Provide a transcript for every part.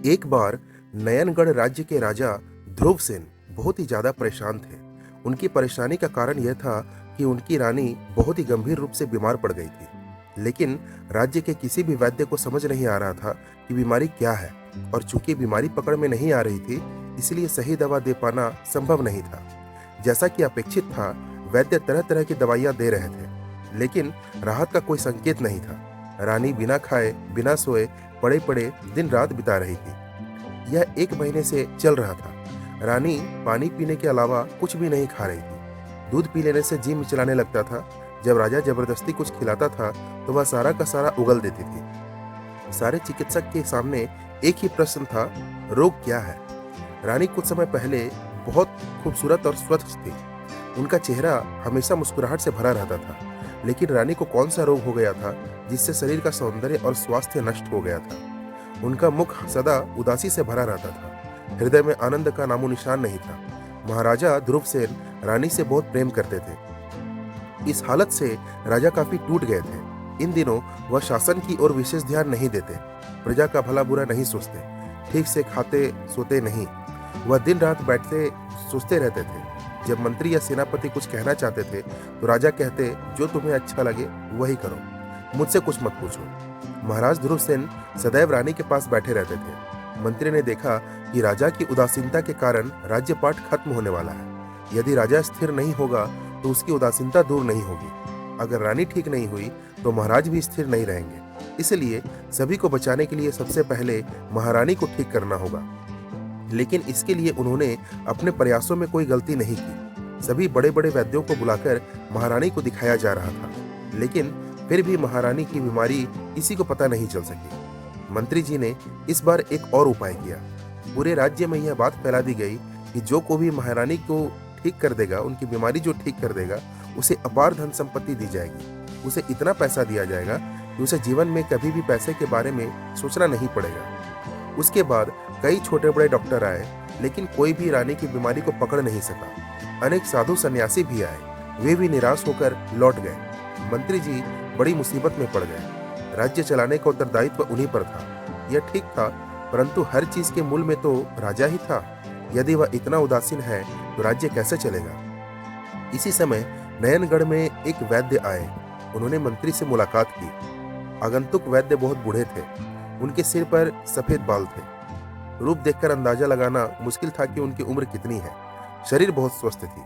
एक बार नयनगढ़ राज्य के राजा ध्रुवसेन बहुत ही ज्यादा परेशान थे। उनकी परेशानी का कारण यह था कि उनकी रानी बहुत ही गंभीर रूप से बीमार पड़ गई थी। लेकिन राज्य के किसी भी वैद्य को समझ नहीं आ रहा था कि बीमारी क्या है, और चूंकि बीमारी पकड़ में नहीं आ रही थी, इसलिए सही दवा दे पाना संभव नहीं था। जैसा कि अपेक्षित था, वैद्य तरह तरह की दवाइयां दे रहे थे, लेकिन राहत का कोई संकेत नहीं था। रानी बिना खाए बिना सोए पड़े पड़े दिन रात बिता रही थी। यह 1 महीने से चल रहा था। रानी पानी पीने के अलावा कुछ भी नहीं खा रही थी। दूध पी लेने से जी मिचलाने लगता था। जब राजा जबरदस्ती कुछ खिलाता था तो वह सारा का सारा उगल देती थी। सारे चिकित्सक के सामने एक ही प्रश्न था, रोग क्या है? रानी कुछ समय पहले बहुत खूबसूरत और स्वस्थ थी। उनका चेहरा हमेशा मुस्कुराहट से भरा रहता था। लेकिन रानी को कौन सा रोग हो गया था जिससे शरीर का सौंदर्य और स्वास्थ्य नष्ट हो गया था? उनका मुख सदा उदासी से भरा रहता था। हृदय में आनंद का नामो निशान नहीं था। महाराजा ध्रुवसेन रानी से बहुत प्रेम करते थे। इस हालत से राजा काफी टूट गए थे। इन दिनों वह शासन की ओर विशेष ध्यान नहीं देते, प्रजा का भला बुरा नहीं सोचते, ठीक से खाते सोते नहीं। वह दिन रात बैठते सोचते रहते थे। जब मंत्री या सेनापति कुछ कहना चाहते थे तो राजा कहते, जो तुम्हें अच्छा लगे वही करो, मुझसे कुछ मत पूछो। महाराज ध्रुवसेन सदैव रानी के पास बैठे रहते थे। मंत्री ने देखा कि राजा की उदासीनता के कारण राज्यपाठ खत्म होने वाला है। यदि राजा स्थिर नहीं होगा तो उसकी उदासीनता दूर नहीं होगी। अगर रानी ठीक नहीं हुई तो महाराज भी स्थिर नहीं रहेंगे। इसलिए सभी को बचाने के लिए सबसे पहले महारानी को ठीक करना होगा। लेकिन इसके लिए उन्होंने अपने प्रयासों में कोई गलती नहीं की। सभी बड़े बड़े वैद्यों को बुलाकर महारानी को दिखाया जा रहा था, लेकिन फिर भी महारानी की बीमारी किसी को पता नहीं चल सकी। मंत्री जी ने इस बार एक और उपाय किया। पूरे राज्य में यह बात फैला दी गई कि जो कोई भी महारानी को ठीक कर देगा, उनकी बीमारी जो ठीक कर देगा, उसे अपार धन संपत्ति दी जाएगी। उसे इतना पैसा दिया जाएगा कि उसे जीवन में कभी भी पैसे के बारे में सोचना नहीं पड़ेगा। उसके बाद कई छोटे बड़े डॉक्टर आए, लेकिन कोई भी रानी की बीमारी को पकड़ नहीं सका। अनेक साधु सन्यासी भी आए, वे भी निराश होकर लौट गए। मंत्री जी बड़ी मुसीबत में पड़ गए। राज्य चलाने का उत्तरदायित्व उन्हीं पर था। यह ठीक था, परंतु हर चीज के मूल में तो राजा ही था। यदि वह इतना उदासीन है तो राज्य कैसे चलेगा? इसी समय नयनगढ़ में एक वैद्य आए। उन्होंने मंत्री से मुलाकात की। आगंतुक वैद्य बहुत बूढ़े थे। उनके सिर पर सफेद बाल थे। रूप देखकर अंदाजा लगाना मुश्किल था कि उनकी उम्र कितनी है। शरीर बहुत स्वस्थ थी।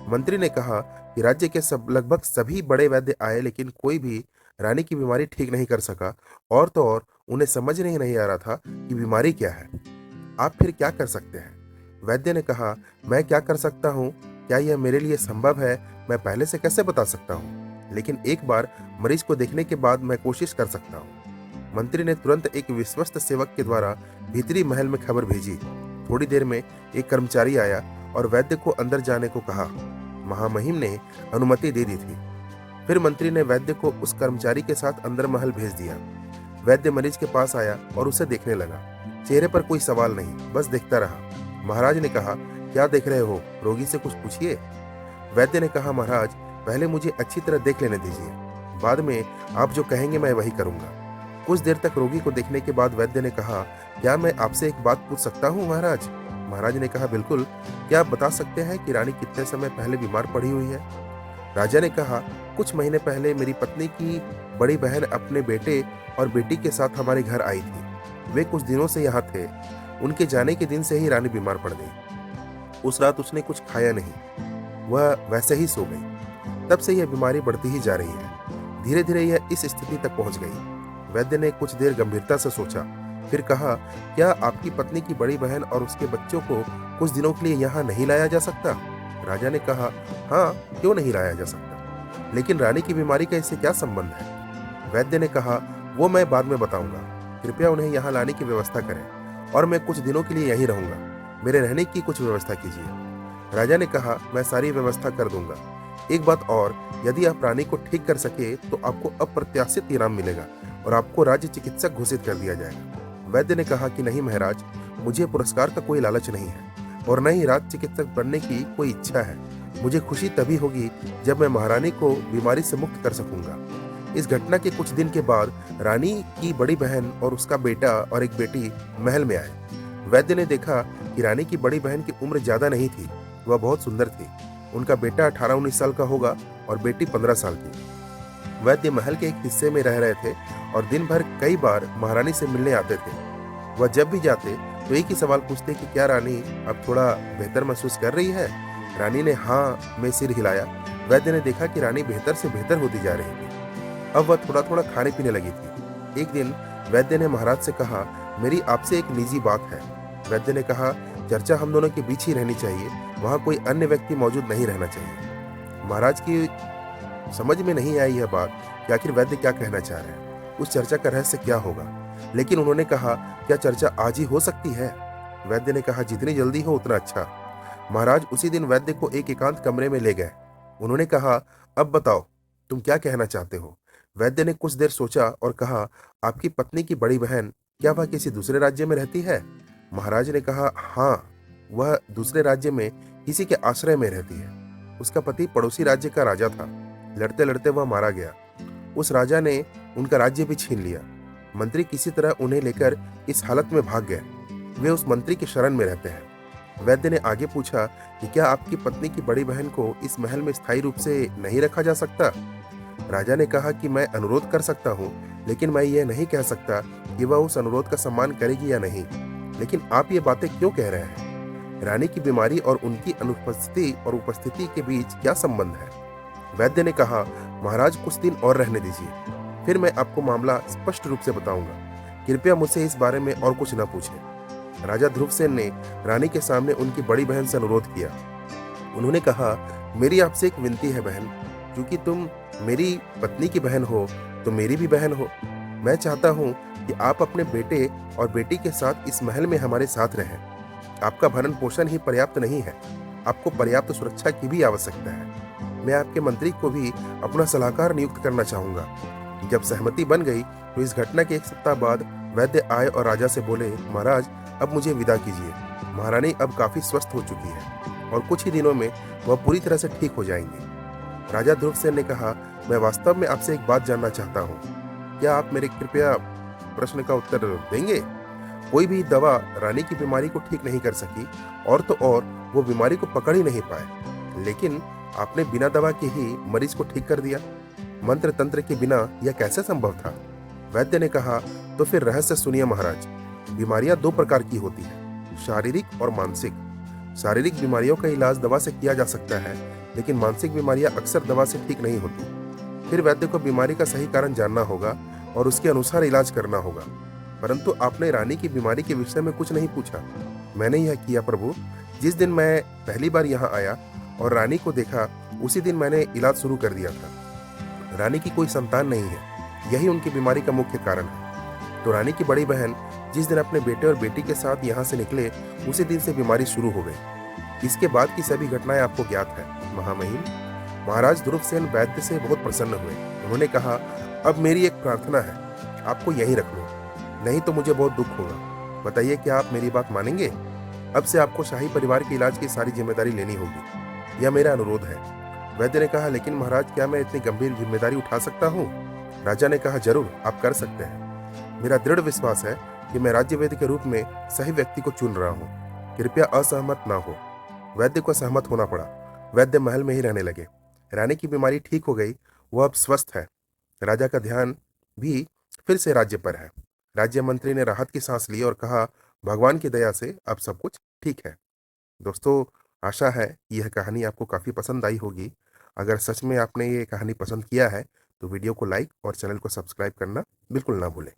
मंत्री ने कहा कि राज्य के लगभग सभी बड़े वैद्य आए, लेकिन कोई भी रानी की बीमारी ठीक नहीं कर सका। और तो और उन्हें समझ नहीं आ रहा था कि बीमारी क्या है। आप फिर क्या कर सकते हैं? वैद्य ने कहा, मैं क्या कर सकता हूँ? क्या यह मेरे लिए संभव है? मैं पहले से कैसे बता सकता हूँ? लेकिन एक बार मरीज को देखने के बाद मैं कोशिश कर सकता हूँ। मंत्री ने तुरंत एक विश्वस्त सेवक के द्वारा भीतरी महल में खबर भेजी। थोड़ी देर में एक कर्मचारी आया और वैद्य को अंदर जाने को कहा। महामहिम ने अनुमति दे दी थी। फिर मंत्री ने वैद्य को उस कर्मचारी के साथ अंदर महल भेज दिया। वैद्य मरीज के पास आया और उसे देखने लगा। चेहरे पर कोई सवाल नहीं, बस देखता रहा। महाराज ने कहा, क्या देख रहे हो? रोगी से कुछ पूछिए। वैद्य ने कहा, महाराज पहले मुझे अच्छी तरह देख लेने दीजिए, बाद में आप जो कहेंगे मैं वही करूंगा। कुछ देर तक रोगी को देखने के बाद वैद्य ने कहा, क्या मैं आपसे एक बात पूछ सकता हूँ महाराज? महाराज ने कहा, बिल्कुल। क्या आप बता सकते हैं कि रानी कितने समय पहले बीमार पड़ी हुई है? राजा ने कहा, कुछ महीने पहले मेरी पत्नी की बड़ी बहन अपने बेटे और बेटी के साथ हमारे घर आई थी। वे कुछ दिनों से यहाँ थे। उनके जाने के दिन से ही रानी बीमार पड़ गई। उस रात उसने कुछ खाया नहीं, वह वैसे ही सो गई। तब से यह बीमारी बढ़ती ही जा रही है। धीरे धीरे यह इस स्थिति तक पहुंच गई। वैद्य ने कुछ देर गंभीरता से सोचा, फिर कहा, क्या आपकी पत्नी की बड़ी बहन और उसके बच्चों को कुछ दिनों के लिए यहाँ नहीं लाया जा सकता? राजा ने कहा, हाँ, क्यों नहीं लाया जा सकता, लेकिन रानी की बीमारी का इससे क्या संबंध है? वैद्य ने कहा, वो मैं बाद में बताऊंगा। कृपया उन्हें यहाँ लाने की व्यवस्था करें और मैं कुछ दिनों के लिए यहीं रहूंगा। मेरे रहने की कुछ व्यवस्था कीजिए। राजा ने कहा, मैं सारी व्यवस्था कर दूंगा। एक बात और, यदि आप रानी को ठीक कर सके तो आपको अप्रत्याशित इनाम मिलेगा और आपको राज्य चिकित्सक घोषित कर दिया जाएगा। वैद्य ने कहा कि नहीं महाराज, मुझे पुरस्कार का कोई लालच नहीं है और न ही राज्य चिकित्सक बनने की कोई इच्छा है। मुझे खुशी तभी होगी जब मैं महारानी को बीमारी से मुक्त कर सकूंगा। इस घटना के कुछ दिन के बाद रानी की बड़ी बहन और उसका बेटा और एक बेटी महल में आए। वैद्य ने देखा कि रानी की बड़ी बहन की उम्र ज्यादा नहीं थी, वह बहुत सुंदर थी। उनका बेटा 18-19 साल का होगा और बेटी 15 साल की। वैद्य महल के एक हिस्से में रह रहे थे और दिन भर कई बार महारानी से मिलने आते थे। वह जब भी जाते तो एक ही सवाल पूछते कि क्या रानी अब थोड़ा बेहतर महसूस कर रही है। रानी ने हाँ में सिर हिलाया। वैद्य ने देखा कि रानी बेहतर से बेहतर होती जा रही थी। अब वह थोड़ा थोड़ा खाने पीने लगी थी। एक दिन वैद्य ने महाराज से कहा, मेरी आपसे एक निजी बात है। वैद्य ने कहा, चर्चा हम दोनों के बीच ही रहनी चाहिए, वहां कोई अन्य व्यक्ति मौजूद नहीं रहना चाहिए। महाराज की समझ में नहीं आई यह बात कि आखिर वैद्य क्या कहना चाह रहे हैं, उस चर्चा का रहस्य क्या होगा। लेकिन उन्होंने कहा, क्या चर्चा आज ही हो सकती है? वैद्य ने कहा, जितनी जल्दी हो उतना अच्छा। महाराज उसी दिन वैद्य को एक एकांत कमरे में ले गए। उन्होंने कहा, अब बताओ तुम क्या कहना चाहते हो। वैद्य ने कुछ देर सोचा और कहा, आपकी पत्नी की बड़ी बहन, क्या वह किसी दूसरे राज्य में रहती है? महाराज ने कहा, हाँ, वह दूसरे राज्य में किसी के आश्रय में रहती है। उसका पति पड़ोसी राज्य का राजा था। लड़ते लड़ते वह मारा गया। उस राजा ने उनका राज्य भी छीन लिया। मंत्री किसी तरह उन्हें लेकर इस हालत में भाग गए। वे उस मंत्री की शरण में रहते हैं। वैद्य ने आगे पूछा कि क्या आपकी पत्नी की बड़ी बहन को इस महल में स्थायी रूप से नहीं रखा जा सकता? राजा ने कहा कि मैं अनुरोध कर सकता हूँ, लेकिन मैं यह नहीं कह सकता कि वह उस अनुरोध का सम्मान करेगी या नहीं। लेकिन आप ये बातें क्यों कह रहे हैं? रानी की बीमारी और उनकी अनुपस्थिति और उपस्थिति के बीच क्या संबंध है? वैद्य ने कहा, महाराज कुछ दिन और रहने दीजिए, फिर मैं आपको मामला स्पष्ट रूप से बताऊंगा। कृपया मुझसे इस बारे में और कुछ न पूछें। राजा ध्रुवसेन ने रानी के सामने उनकी बड़ी बहन से अनुरोध किया। उन्होंने कहा, मेरी आपसे एक विनती है बहन, क्योंकि तुम मेरी पत्नी की बहन हो तो मेरी भी बहन हो। मैं चाहता हूँ कि आप अपने बेटे और बेटी के साथ इस महल में हमारे साथ रहें। आपका भरण पोषण ही पर्याप्त नहीं है, आपको पर्याप्त सुरक्षा की भी आवश्यकता है। मैं आपके मंत्री को भी अपना सलाहकार नियुक्त करना चाहूंगा। जब सहमति बन गई तो इस घटना के एक सप्ताह बाद वैद्य आए और राजा से बोले, महाराज अब मुझे विदा कीजिए। महारानी अब काफी स्वस्थ हो चुकी है और कुछ ही दिनों में वह पूरी तरह से ठीक हो जाएंगी। राजा ध्रुवसेन ने कहा, मैं वास्तव में आपसे एक बात जानना चाहता हूँ। क्या आप मेरे कृपया प्रश्न का उत्तर देंगे? कोई भी दवा रानी की बीमारी को ठीक नहीं कर सकी, और तो और वो बीमारी को पकड़ ही नहीं पाए, लेकिन आपने बिना दवा के ही मरीज को ठीक कर दिया। मंत्र तंत्र के बिना यह कैसे संभव था? वैद्य ने कहा, तो फिर रहस्य सुनिए महाराज। बीमारियां दो प्रकार की होती है, शारीरिक और मानसिक। शारीरिक बीमारियों का इलाज दवा से किया जा सकता है, लेकिन मानसिक बीमारियां अक्सर दवा से ठीक नहीं होती। फिर वैद्य को बीमारी का सही कारण जानना होगा और उसके अनुसार इलाज करना होगा। परंतु आपने रानी की बीमारी के विषय में कुछ नहीं पूछा। मैंने यह किया प्रभु। जिस दिन मैं पहली बार यहाँ आया और रानी को देखा, उसी दिन मैंने इलाज शुरू कर दिया था। रानी की कोई संतान नहीं है, यही उनकी बीमारी का मुख्य कारण है। तो रानी की बड़ी बहन जिस दिन अपने बेटे और बेटी के साथ यहाँ से निकले, उसी दिन से बीमारी शुरू हो गई। इसके बाद की सभी घटनाएं आपको ज्ञात है महामहिम। महाराज ध्रुवसेन वैद्य से बहुत प्रसन्न हुए। उन्होंने कहा, अब मेरी एक प्रार्थना है, आपको यहीं रख लो, नहीं तो मुझे बहुत दुख होगा। बताइए, क्या आप मेरी बात मानेंगे? अब से आपको शाही परिवार के इलाज की सारी जिम्मेदारी लेनी होगी, यह मेरा अनुरोध है। वैद्य ने कहा, लेकिन महाराज क्या मैं इतनी गंभीर जिम्मेदारी उठा सकता हूँ? राजा ने कहा, जरूर आप कर सकते हैं। मेरा दृढ़ विश्वास है कि मैं राज्यवेद के रूप में सही व्यक्ति को चुन रहा हूँ। कृपया असहमत ना हो। वैद्य को सहमत होना पड़ा। वैद्य महल में ही रहने लगे। रानी की बीमारी ठीक हो गई, वह अब स्वस्थ है। राजा का ध्यान भी फिर से राज्य पर है। राज्य मंत्री ने राहत की सांस ली और कहा, भगवान की दया से अब सब कुछ ठीक है। दोस्तों, आशा है यह कहानी आपको काफी पसंद आई होगी। अगर सच में आपने ये कहानी पसंद किया है तो वीडियो को लाइक और चैनल को सब्सक्राइब करना बिल्कुल ना भूलें।